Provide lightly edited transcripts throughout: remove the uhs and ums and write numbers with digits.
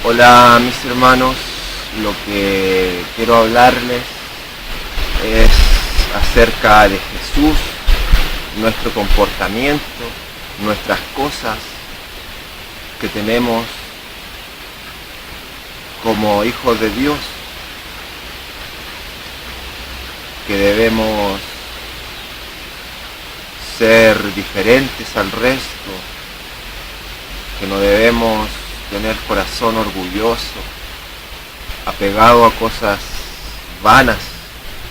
Hola mis hermanos, lo que quiero hablarles es acerca de Jesús, nuestro comportamiento, nuestras cosas que tenemos como hijos de Dios, que debemos ser diferentes al resto, que no debemos tener corazón orgulloso, apegado a cosas vanas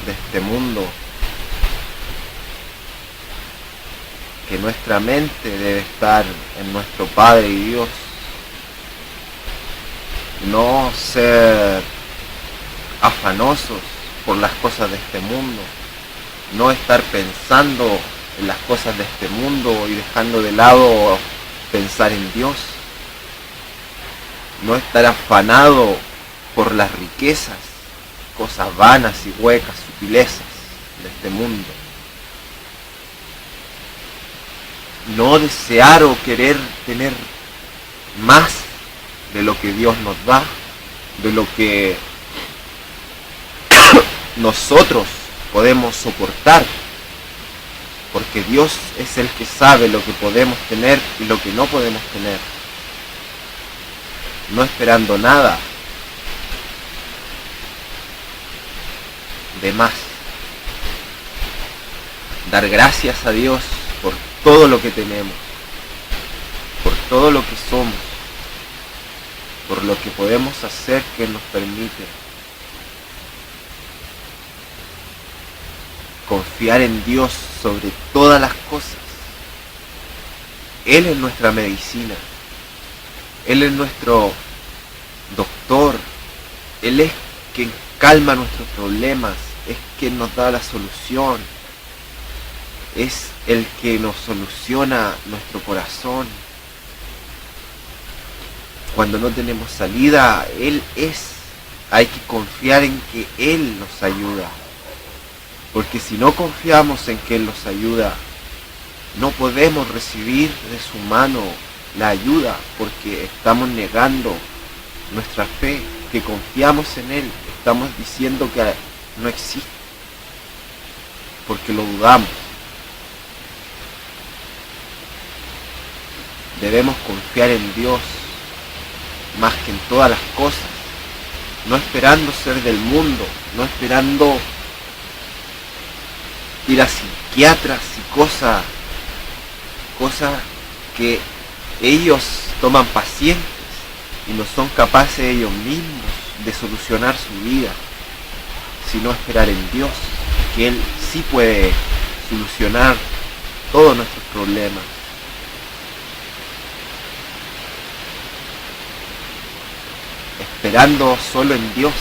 de este mundo, que nuestra mente debe estar en nuestro Padre y Dios, no ser afanosos por las cosas de este mundo, no estar pensando en las cosas de este mundo y dejando de lado pensar en Dios, no estar afanado por las riquezas, cosas vanas y huecas, sutilezas de este mundo. No desear o querer tener más de lo que Dios nos da, de lo que nosotros podemos soportar, porque Dios es el que sabe lo que podemos tener y lo que no podemos tener. No esperando nada de más. Dar gracias a Dios por todo lo que tenemos, por todo lo que somos, por lo que podemos hacer que nos permite. Confiar en Dios sobre todas las cosas. Él es nuestra medicina. Él es nuestro doctor. Él es quien calma nuestros problemas. Es quien nos da la solución. Es el que nos soluciona nuestro corazón. Cuando no tenemos salida, Él es. Hay que confiar en que Él nos ayuda. Porque si no confiamos en que Él nos ayuda, no podemos recibir de su mano la ayuda, porque estamos negando nuestra fe, que confiamos en Él. Estamos diciendo que no existe, porque lo dudamos. Debemos confiar en Dios más que en todas las cosas, no esperando ser del mundo, no esperando ir a psiquiatras y cosas que ellos toman pacientes y no son capaces ellos mismos de solucionar su vida, sino esperar en Dios, que Él sí puede solucionar todos nuestros problemas. Esperando solo en Dios.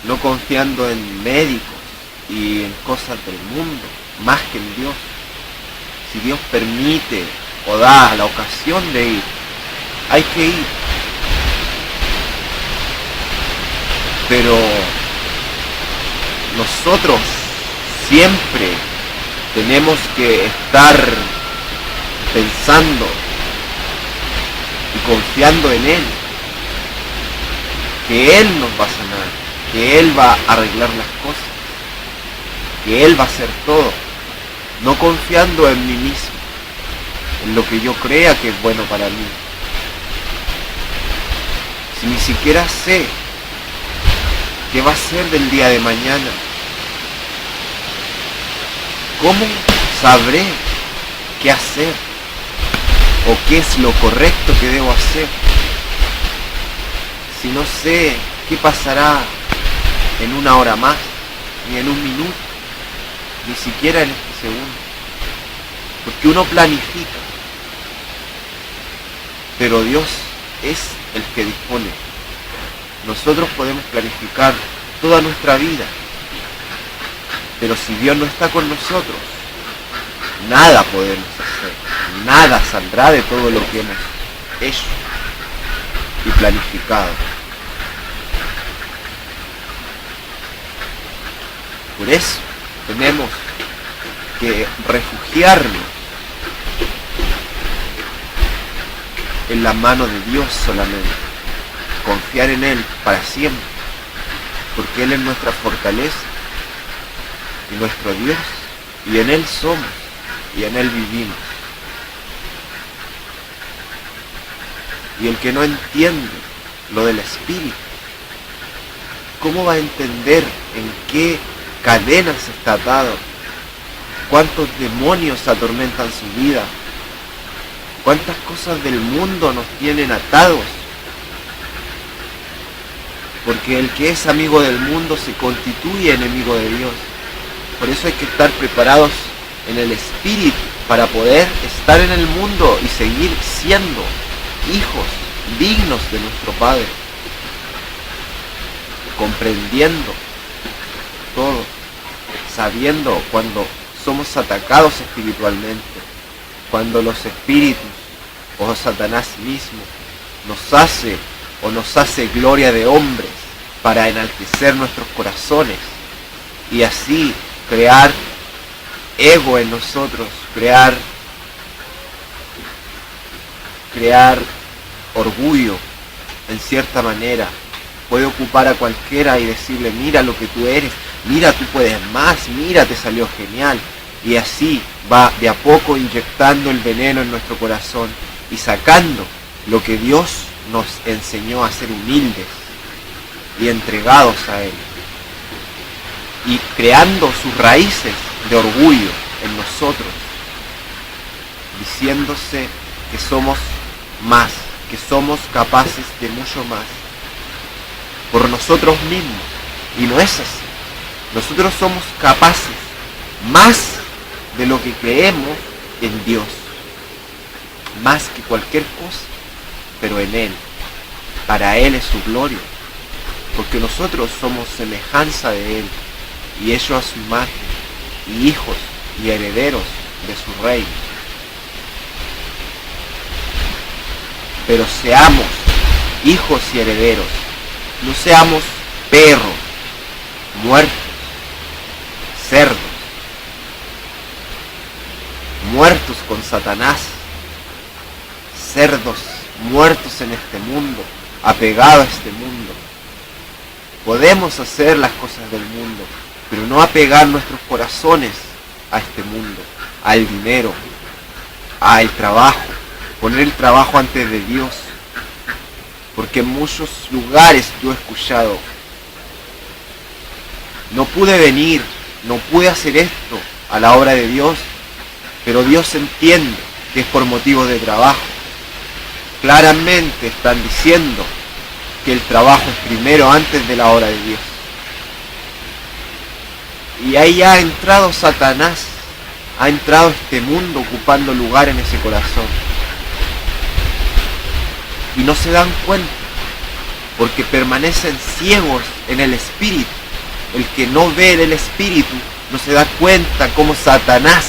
No confiando en médicos y en cosas del mundo, más que en Dios. Si Dios permite o da la ocasión de ir, hay que ir. Pero nosotros siempre tenemos que estar pensando y confiando en Él, que Él nos va a sanar, que Él va a arreglar las cosas, que Él va a hacer todo, no confiando en mí mismo, en lo que yo crea que es bueno para mí. Si ni siquiera sé qué va a ser del día de mañana, ¿cómo sabré qué hacer o qué es lo correcto que debo hacer? Si no sé qué pasará en una hora más, ni en un minuto, ni siquiera en este segundo. Porque uno planifica, pero Dios es el que dispone. Nosotros podemos planificar toda nuestra vida, pero si Dios no está con nosotros, nada podemos hacer, nada saldrá de todo lo que hemos hecho y planificado. Por eso tenemos que refugiarnos en la mano de Dios solamente, confiar en Él para siempre, porque Él es nuestra fortaleza y nuestro Dios, y en Él somos y en Él vivimos. Y el que no entiende lo del Espíritu, ¿cómo va a entender en qué cadenas está atado? ¿Cuántos demonios atormentan su vida? ¿Cuántas cosas del mundo nos tienen atados? Porque el que es amigo del mundo se constituye enemigo de Dios. Por eso hay que estar preparados en el Espíritu para poder estar en el mundo y seguir siendo hijos dignos de nuestro Padre, comprendiendo todo, sabiendo cuando somos atacados espiritualmente, cuando los espíritus o Satanás mismo nos hace gloria de hombres para enaltecer nuestros corazones y así crear ego en nosotros, crear orgullo en cierta manera. Puede ocupar a cualquiera y decirle, mira lo que tú eres, mira tú puedes más, mira te salió genial. Y así va de a poco inyectando el veneno en nuestro corazón y sacando lo que Dios nos enseñó a ser humildes y entregados a Él. Y creando sus raíces de orgullo en nosotros, diciéndose que somos más, que somos capaces de mucho más por nosotros mismos. Y no es así. Nosotros somos capaces más de lo que creemos en Dios, más que cualquier cosa, pero en Él. Para Él es su gloria, porque nosotros somos semejanza de Él y hecho a su imagen, y hijos y herederos de su reino. Pero seamos hijos y herederos, no seamos perros, muertos, cerdos, muertos con Satanás, cerdos muertos en este mundo, apegados a este mundo. Podemos hacer las cosas del mundo, pero no apegar nuestros corazones a este mundo, al dinero, al trabajo, poner el trabajo antes de Dios. Porque en muchos lugares yo he escuchado, no pude venir, no pude hacer esto a la obra de Dios, pero Dios entiende que es por motivo de trabajo. Claramente están diciendo que el trabajo es primero antes de la obra de Dios. Y ahí ha entrado Satanás, ha entrado este mundo ocupando lugar en ese corazón. Y no se dan cuenta, porque permanecen ciegos en el Espíritu. El que no ve del Espíritu no se da cuenta cómo Satanás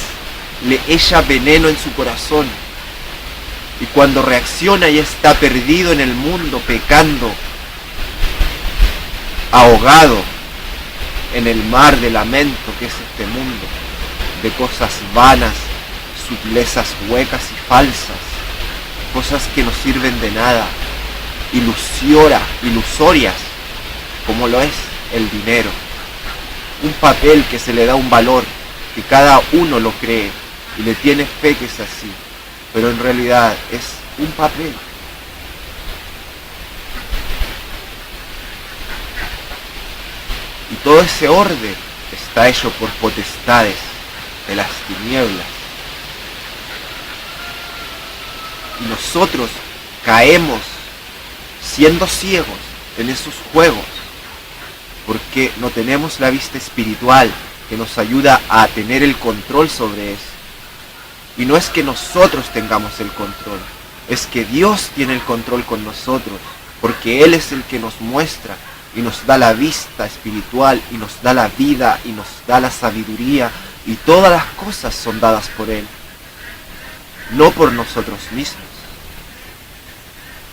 le echa veneno en su corazón. Y cuando reacciona ya está perdido en el mundo, pecando, ahogado en el mar de lamento que es este mundo, de cosas vanas, sutilezas huecas y falsas, cosas que no sirven de nada, ilusorias, como lo es el dinero. Un papel que se le da un valor, que cada uno lo cree y le tiene fe que es así, pero en realidad es un papel. Y todo ese orden está hecho por potestades de las tinieblas. Y nosotros caemos siendo ciegos en esos juegos, porque no tenemos la vista espiritual que nos ayuda a tener el control sobre eso. Y no es que nosotros tengamos el control, es que Dios tiene el control con nosotros, porque Él es el que nos muestra y nos da la vista espiritual y nos da la vida y nos da la sabiduría, y todas las cosas son dadas por Él, no por nosotros mismos.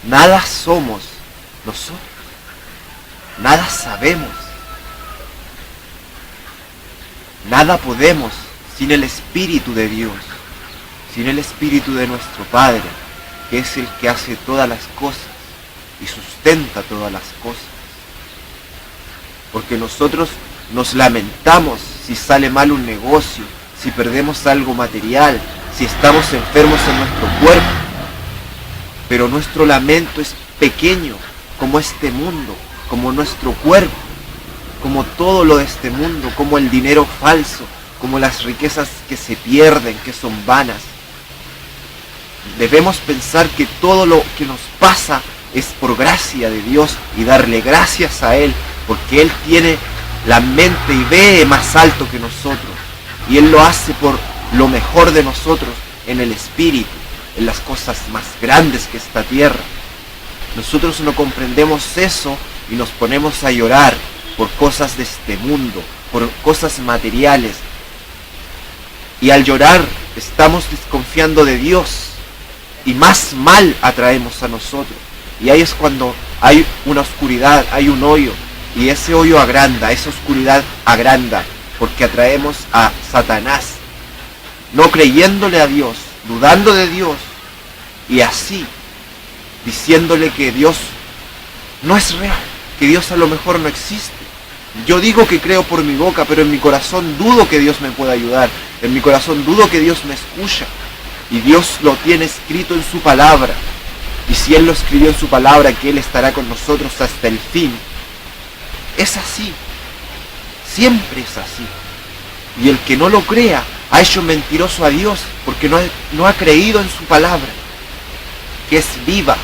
Nada somos nosotros, nada sabemos, nada podemos sin el Espíritu de Dios, sin el Espíritu de nuestro Padre, que es el que hace todas las cosas y sustenta todas las cosas. Porque nosotros nos lamentamos si sale mal un negocio, si perdemos algo material, si estamos enfermos en nuestro cuerpo. Pero nuestro lamento es pequeño, como este mundo, como nuestro cuerpo, como todo lo de este mundo, como el dinero falso, como las riquezas que se pierden, que son vanas. Debemos pensar que todo lo que nos pasa es por gracia de Dios y darle gracias a Él, porque Él tiene la mente y ve más alto que nosotros. Y Él lo hace por lo mejor de nosotros en el Espíritu, en las cosas más grandes que esta tierra. Nosotros no comprendemos eso y nos ponemos a llorar por cosas de este mundo, por cosas materiales. Y al llorar estamos desconfiando de Dios y más mal atraemos a nosotros. Y ahí es cuando hay una oscuridad, hay un hoyo, y ese hoyo agranda, esa oscuridad agranda, porque atraemos a Satanás, no creyéndole a Dios, dudando de Dios, y así diciéndole que Dios no es real, que Dios a lo mejor no existe. Yo digo que creo por mi boca, pero en mi corazón dudo que Dios me pueda ayudar, en mi corazón dudo que Dios me escucha, y Dios lo tiene escrito en su palabra, y si Él lo escribió en su palabra, que Él estará con nosotros hasta el fin. Es así, siempre es así. Y el que no lo crea ha hecho mentiroso a Dios, porque no ha creído en su palabra, que es viva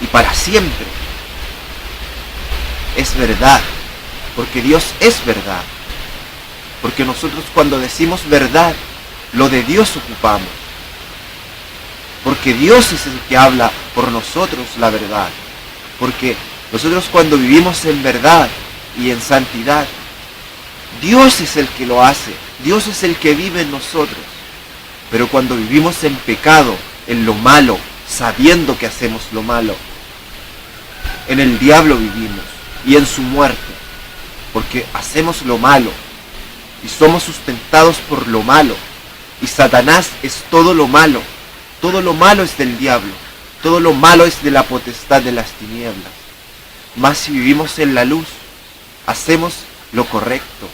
y para siempre. Es verdad, porque Dios es verdad. Porque nosotros cuando decimos verdad, lo de Dios ocupamos. Porque Dios es el que habla por nosotros la verdad. Porque nosotros cuando vivimos en verdad y en santidad, Dios es el que lo hace, Dios es el que vive en nosotros. Pero cuando vivimos en pecado, en lo malo, sabiendo que hacemos lo malo, en el diablo vivimos y en su muerte, porque hacemos lo malo y somos sustentados por lo malo, y Satanás es todo lo malo es del diablo, todo lo malo es de la potestad de las tinieblas. Mas si vivimos en la luz, hacemos lo correcto,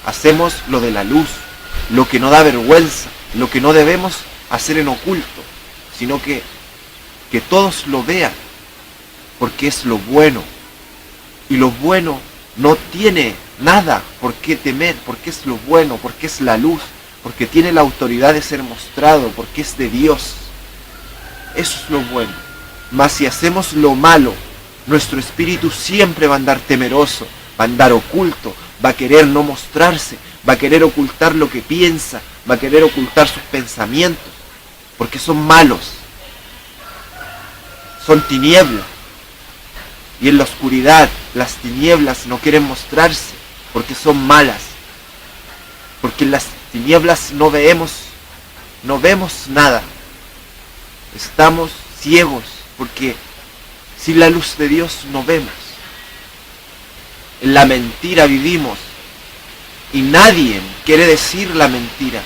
hacemos lo de la luz, lo que no da vergüenza, lo que no debemos hacer en oculto, sino que todos lo vean, porque es lo bueno. Y lo bueno no tiene nada por qué temer, porque es lo bueno, porque es la luz, porque tiene la autoridad de ser mostrado, porque es de Dios. Eso es lo bueno. Mas si hacemos lo malo, nuestro espíritu siempre va a andar temeroso, va a andar oculto, va a querer no mostrarse, va a querer ocultar lo que piensa, va a querer ocultar sus pensamientos, porque son malos, son tinieblas. Y en la oscuridad, las tinieblas no quieren mostrarse, porque son malas. Porque en las tinieblas no vemos nada. Estamos ciegos, porque sin la luz de Dios no vemos. En la mentira vivimos, y nadie quiere decir la mentira,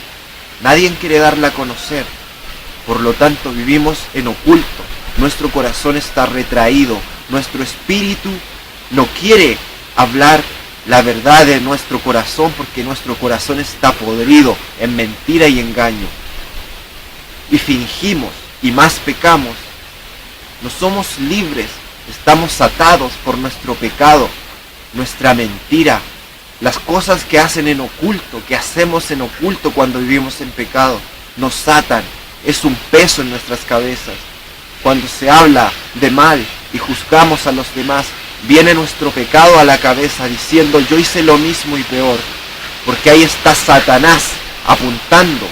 nadie quiere darla a conocer. Por lo tanto vivimos en oculto, nuestro corazón está retraído, nuestro espíritu no quiere hablar la verdad de nuestro corazón, porque nuestro corazón está podrido en mentira y engaño. Y fingimos, y más pecamos. No somos libres, estamos atados por nuestro pecado, nuestra mentira, las cosas que hacen en oculto, que hacemos en oculto cuando vivimos en pecado, nos atan, es un peso en nuestras cabezas. Cuando se habla de mal y juzgamos a los demás, viene nuestro pecado a la cabeza diciendo: yo hice lo mismo y peor, porque ahí está Satanás apuntando,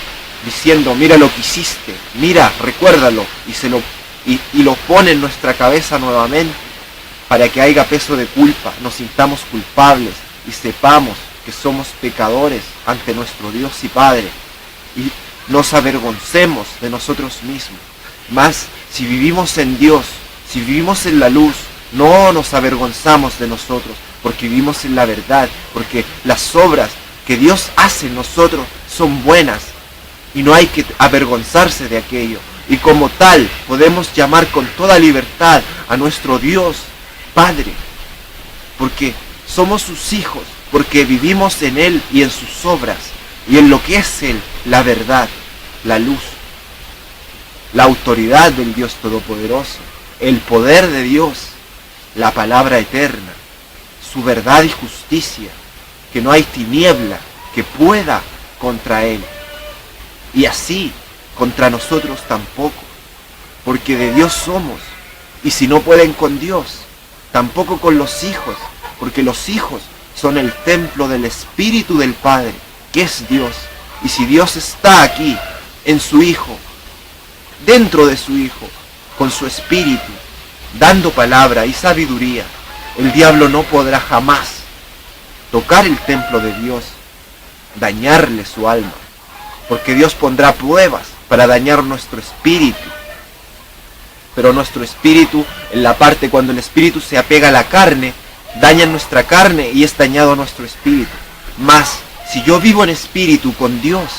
diciendo: mira lo que hiciste, mira, recuérdalo, y lo pone en nuestra cabeza nuevamente, para que haya peso de culpa, nos sintamos culpables y sepamos que somos pecadores ante nuestro Dios y Padre, y nos avergoncemos de nosotros mismos. Mas si vivimos en Dios, si vivimos en la luz, no nos avergonzamos de nosotros, porque vivimos en la verdad, porque las obras que Dios hace en nosotros son buenas, y no hay que avergonzarse de aquello. y como tal podemos llamar con toda libertad a nuestro Dios Padre, porque somos sus hijos, porque vivimos en Él y en sus obras, y en lo que es Él, la verdad, la luz, la autoridad del Dios Todopoderoso, el poder de Dios, la palabra eterna, su verdad y justicia, que no hay tiniebla que pueda contra Él. Y así, contra nosotros tampoco, porque de Dios somos, y si no pueden con Dios, tampoco con los hijos, porque los hijos son el templo del Espíritu del Padre, que es Dios. Y si Dios está aquí, en su Hijo, dentro de su Hijo, con su Espíritu, dando palabra y sabiduría, el diablo no podrá jamás tocar el templo de Dios, dañarle su alma, porque Dios pondrá pruebas para dañar nuestro espíritu. Pero nuestro espíritu, en la parte cuando el espíritu se apega a la carne, daña nuestra carne y es dañado nuestro espíritu. Mas, si yo vivo en espíritu con Dios,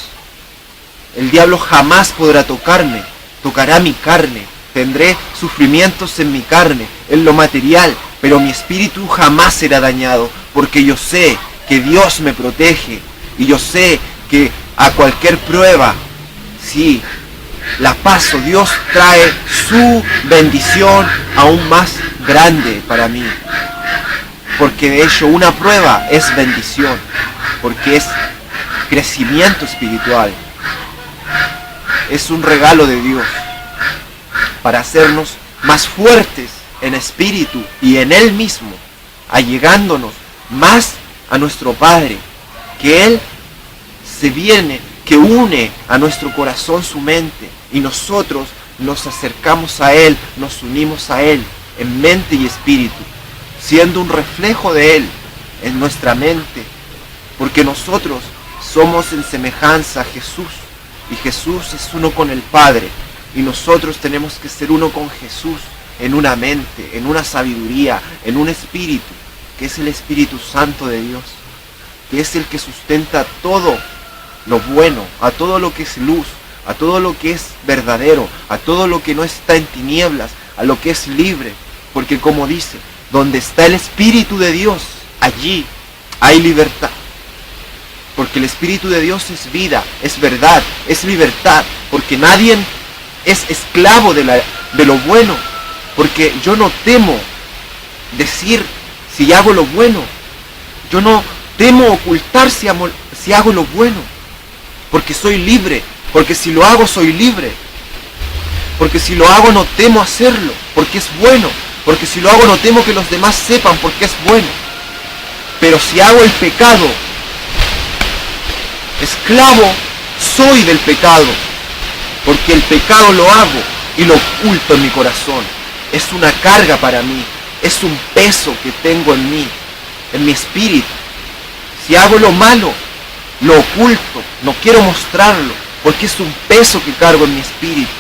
el diablo jamás podrá tocarme, tocará mi carne, tendré sufrimientos en mi carne, en lo material, pero mi espíritu jamás será dañado, porque yo sé que Dios me protege, y yo sé que a cualquier prueba, sí, la paso, Dios trae su bendición aún más grande para mí. Porque de hecho una prueba es bendición, porque es crecimiento espiritual. Es un regalo de Dios para hacernos más fuertes en espíritu y en Él mismo, allegándonos más a nuestro Padre, que Él se viene, que une a nuestro corazón su mente, y nosotros nos acercamos a Él, nos unimos a Él en mente y espíritu, siendo un reflejo de Él en nuestra mente, porque nosotros somos en semejanza a Jesús, y Jesús es uno con el Padre, y nosotros tenemos que ser uno con Jesús en una mente, en una sabiduría, en un espíritu, que es el Espíritu Santo de Dios, que es el que sustenta todo lo bueno, a todo lo que es luz, a todo lo que es verdadero, a todo lo que no está en tinieblas, a lo que es libre, porque como dice, donde está el Espíritu de Dios, allí hay libertad. Porque el Espíritu de Dios es vida, es verdad, es libertad, porque nadie es esclavo de lo bueno, porque yo no temo decir si hago lo bueno, yo no temo ocultar si hago lo bueno, porque soy libre, porque si lo hago soy libre, porque si lo hago no temo hacerlo, porque es bueno, porque si lo hago no temo que los demás sepan porque es bueno. Pero si hago el pecado, esclavo soy del pecado, porque el pecado lo hago y lo oculto en mi corazón. Es una carga para mí, es un peso que tengo en mí, en mi espíritu. Si hago lo malo, lo oculto, no quiero mostrarlo, porque es un peso que cargo en mi espíritu.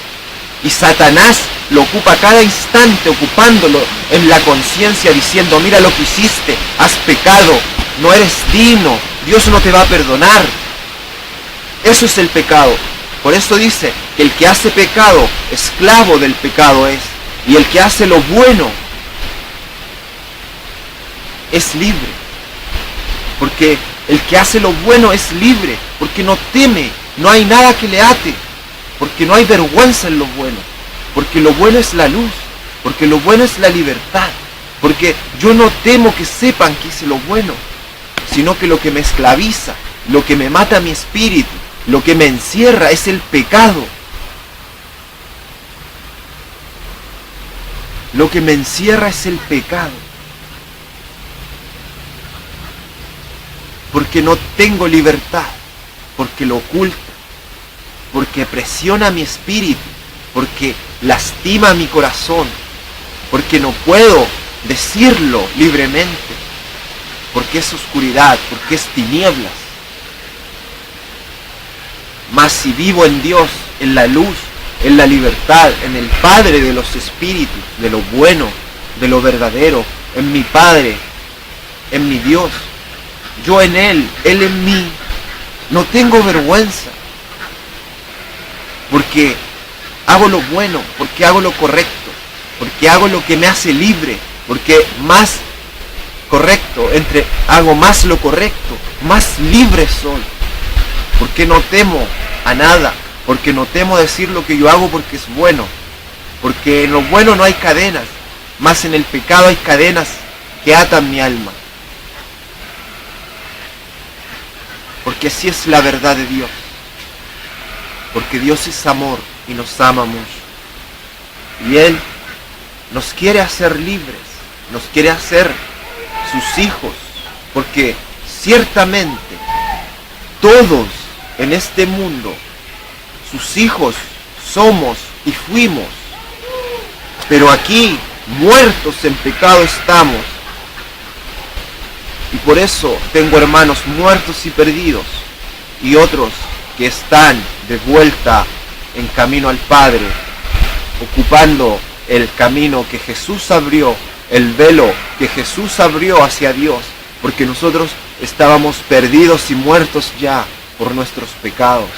Y Satanás lo ocupa cada instante, ocupándolo en la conciencia, diciendo, mira lo que hiciste, has pecado, no eres digno, Dios no te va a perdonar. Eso es el pecado. Por eso dice que el que hace pecado, esclavo del pecado es. Y el que hace lo bueno, es libre. Porque el que hace lo bueno es libre, porque no teme, no hay nada que le ate, porque no hay vergüenza en lo bueno, porque lo bueno es la luz, porque lo bueno es la libertad, porque yo no temo que sepan que hice lo bueno, sino que lo que me esclaviza, lo que me mata mi espíritu, lo que me encierra es el pecado. Lo que me encierra es el pecado. Porque no tengo libertad, porque lo oculto, porque presiona mi espíritu, porque lastima mi corazón, porque no puedo decirlo libremente, porque es oscuridad, porque es tinieblas. Mas si vivo en Dios, en la luz, en la libertad, en el Padre de los espíritus, de lo bueno, de lo verdadero, en mi Padre, en mi Dios, yo en Él en mí, no tengo vergüenza, porque hago lo bueno, porque hago lo correcto, porque hago lo que me hace libre, porque más correcto, hago más lo correcto, más libre soy. Porque no temo a nada, porque no temo decir lo que yo hago porque es bueno, porque en lo bueno no hay cadenas, más en el pecado hay cadenas que atan mi alma. Porque así es la verdad de Dios. Porque Dios es amor y nos ama mucho. Y Él nos quiere hacer libres, nos quiere hacer sus hijos. Porque ciertamente todos en este mundo, sus hijos somos y fuimos. Pero aquí, muertos en pecado estamos. Y por eso tengo hermanos muertos y perdidos, y otros que están de vuelta en camino al Padre, ocupando el camino que Jesús abrió, el velo que Jesús abrió hacia Dios, porque nosotros estábamos perdidos y muertos ya por nuestros pecados.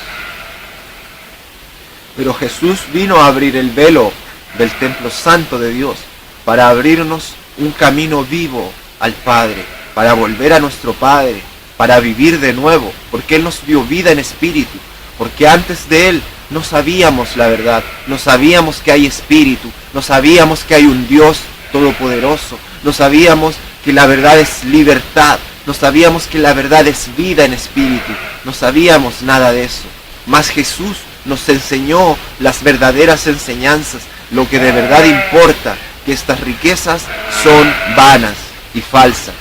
Pero Jesús vino a abrir el velo del templo santo de Dios, para abrirnos un camino vivo al Padre, para volver a nuestro Padre, para vivir de nuevo, porque Él nos dio vida en espíritu, porque antes de Él no sabíamos la verdad, no sabíamos que hay espíritu, no sabíamos que hay un Dios todopoderoso, no sabíamos que la verdad es libertad, no sabíamos que la verdad es vida en espíritu, no sabíamos nada de eso. Mas Jesús nos enseñó las verdaderas enseñanzas, lo que de verdad importa, que estas riquezas son vanas y falsas.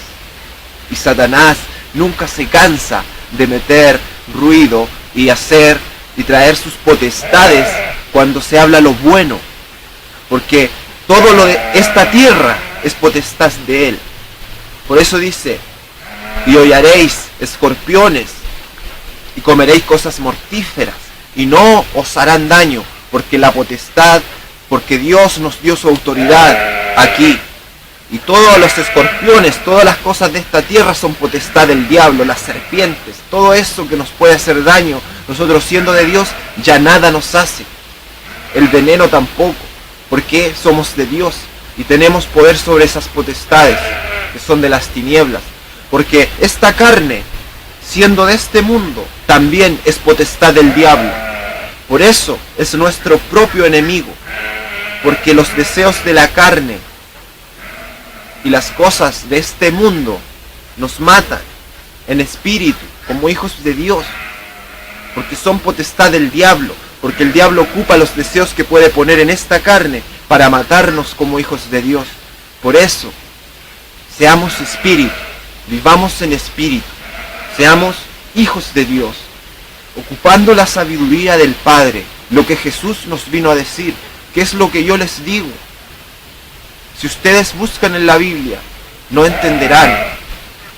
Y Satanás nunca se cansa de meter ruido y hacer y traer sus potestades cuando se habla lo bueno, porque todo lo de esta tierra es potestad de Él. Por eso dice: y hollaréis escorpiones y comeréis cosas mortíferas y no os harán daño, porque la potestad, porque Dios nos dio su autoridad aquí. Y todos los escorpiones, todas las cosas de esta tierra son potestad del diablo, las serpientes, todo eso que nos puede hacer daño, nosotros siendo de Dios ya nada nos hace. El veneno tampoco, porque somos de Dios y tenemos poder sobre esas potestades que son de las tinieblas. Porque esta carne, siendo de este mundo, también es potestad del diablo. Por eso es nuestro propio enemigo, porque los deseos de la carne y las cosas de este mundo nos matan en espíritu como hijos de Dios, porque son potestad del diablo, porque el diablo ocupa los deseos que puede poner en esta carne para matarnos como hijos de Dios. Por eso, seamos espíritu, vivamos en espíritu, seamos hijos de Dios, ocupando la sabiduría del Padre, lo que Jesús nos vino a decir, que es lo que yo les digo. Si ustedes buscan en la Biblia, no entenderán,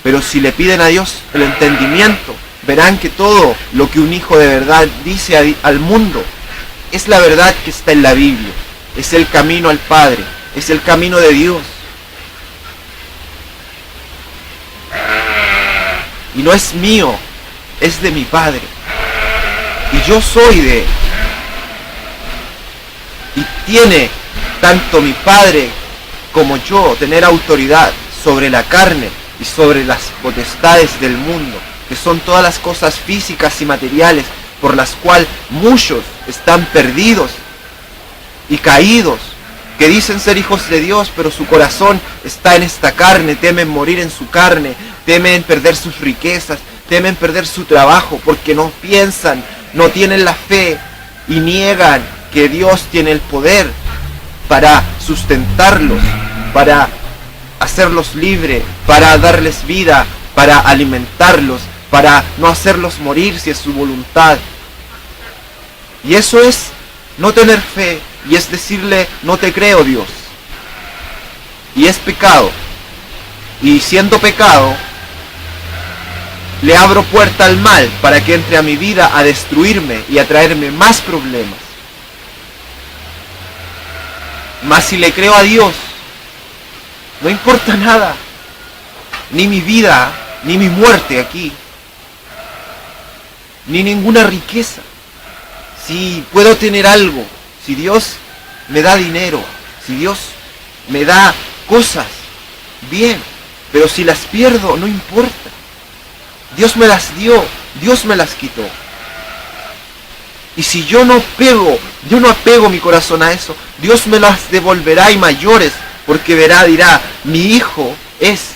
pero si le piden a Dios el entendimiento, verán que todo lo que un hijo de verdad dice al mundo es la verdad que está en la Biblia, es el camino al Padre, es el camino de Dios. Y no es mío, es de mi Padre. Y yo soy de Él. Y tiene tanto mi Padre como yo tener autoridad sobre la carne y sobre las potestades del mundo, que son todas las cosas físicas y materiales por las cuales muchos están perdidos y caídos, que dicen ser hijos de Dios, pero su corazón está en esta carne, temen morir en su carne, temen perder sus riquezas, temen perder su trabajo, porque no piensan, no tienen la fe y niegan que Dios tiene el poder para sustentarlos, para hacerlos libres, para darles vida, para alimentarlos, para no hacerlos morir si es su voluntad. Y eso es no tener fe, y es decirle: no te creo, Dios. Y es pecado. Y siendo pecado, le abro puerta al mal para que entre a mi vida a destruirme y a traerme más problemas. Mas si le creo a Dios, no importa nada, ni mi vida, ni mi muerte aquí, ni ninguna riqueza. Si puedo tener algo, Si Dios me da dinero, si Dios me da cosas, bien, pero si las pierdo, no importa. Dios me las dio, Dios me las quitó. Y si yo no apego mi corazón a eso, Dios me las devolverá y mayores, porque dirá, mi hijo es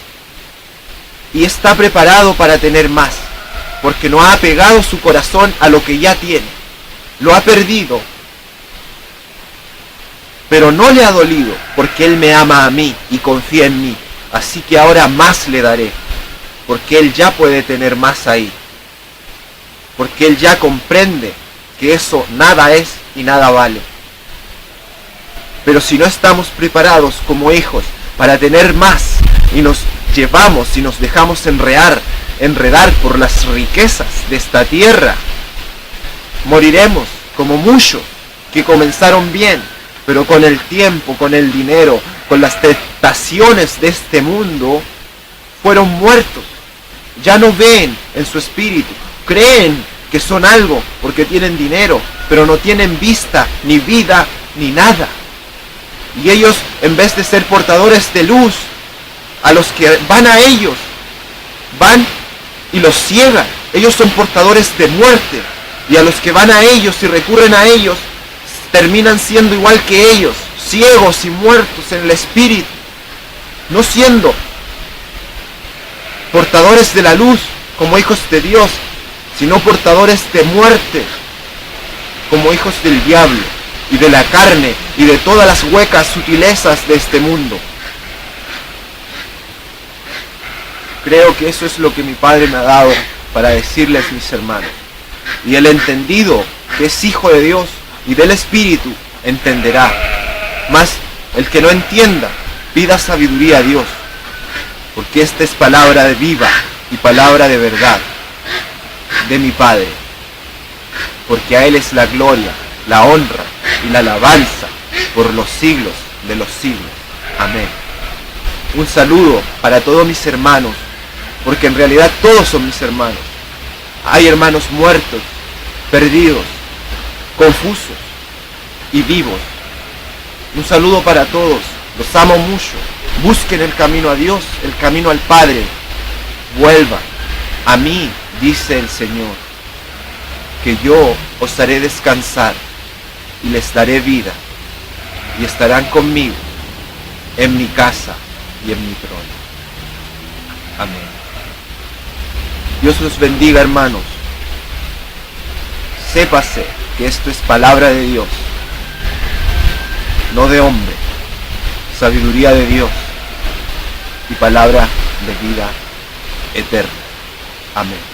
y está preparado para tener más, porque no ha apegado su corazón a lo que ya tiene. Lo ha perdido, pero no le ha dolido, porque Él me ama a mí y confía en mí. Así que ahora más le daré, porque Él ya puede tener más ahí. Porque Él ya comprende que eso nada es y nada vale. Pero si no estamos preparados como hijos para tener más, y nos llevamos y nos dejamos enredar por las riquezas de esta tierra, moriremos como muchos que comenzaron bien, pero con el tiempo, con el dinero, con las tentaciones de este mundo, fueron muertos. Ya no ven en su espíritu, creen que son algo porque tienen dinero, pero no tienen vista, ni vida, ni nada. Y ellos, en vez de ser portadores de luz, a los que van a ellos, van y los ciegan. Ellos son portadores de muerte. Y a los que van a ellos y recurren a ellos, terminan siendo igual que ellos, ciegos y muertos en el espíritu, no siendo portadores de la luz como hijos de Dios, sino portadores de muerte como hijos del diablo y de la carne y de todas las huecas sutilezas de este mundo. Creo que eso es lo que mi Padre me ha dado para decirles, mis hermanos. Y el entendido que es hijo de Dios y del Espíritu entenderá. Mas el que no entienda, pida sabiduría a Dios, porque esta es palabra de viva y palabra de verdad de mi Padre, porque a Él es la gloria, la honra y la alabanza por los siglos de los siglos. Amén. Un saludo para todos mis hermanos, porque en realidad todos son mis hermanos. Hay hermanos muertos, perdidos, confusos y vivos. Un saludo para todos, los amo mucho. Busquen el camino a Dios, el camino al Padre. Vuelvan a mí, dice el Señor, que yo os haré descansar y les daré vida, y estarán conmigo en mi casa y en mi trono. Amén. Dios los bendiga, hermanos. Sépase que esto es palabra de Dios, no de hombre, sabiduría de Dios y palabra de vida eterna. Amén.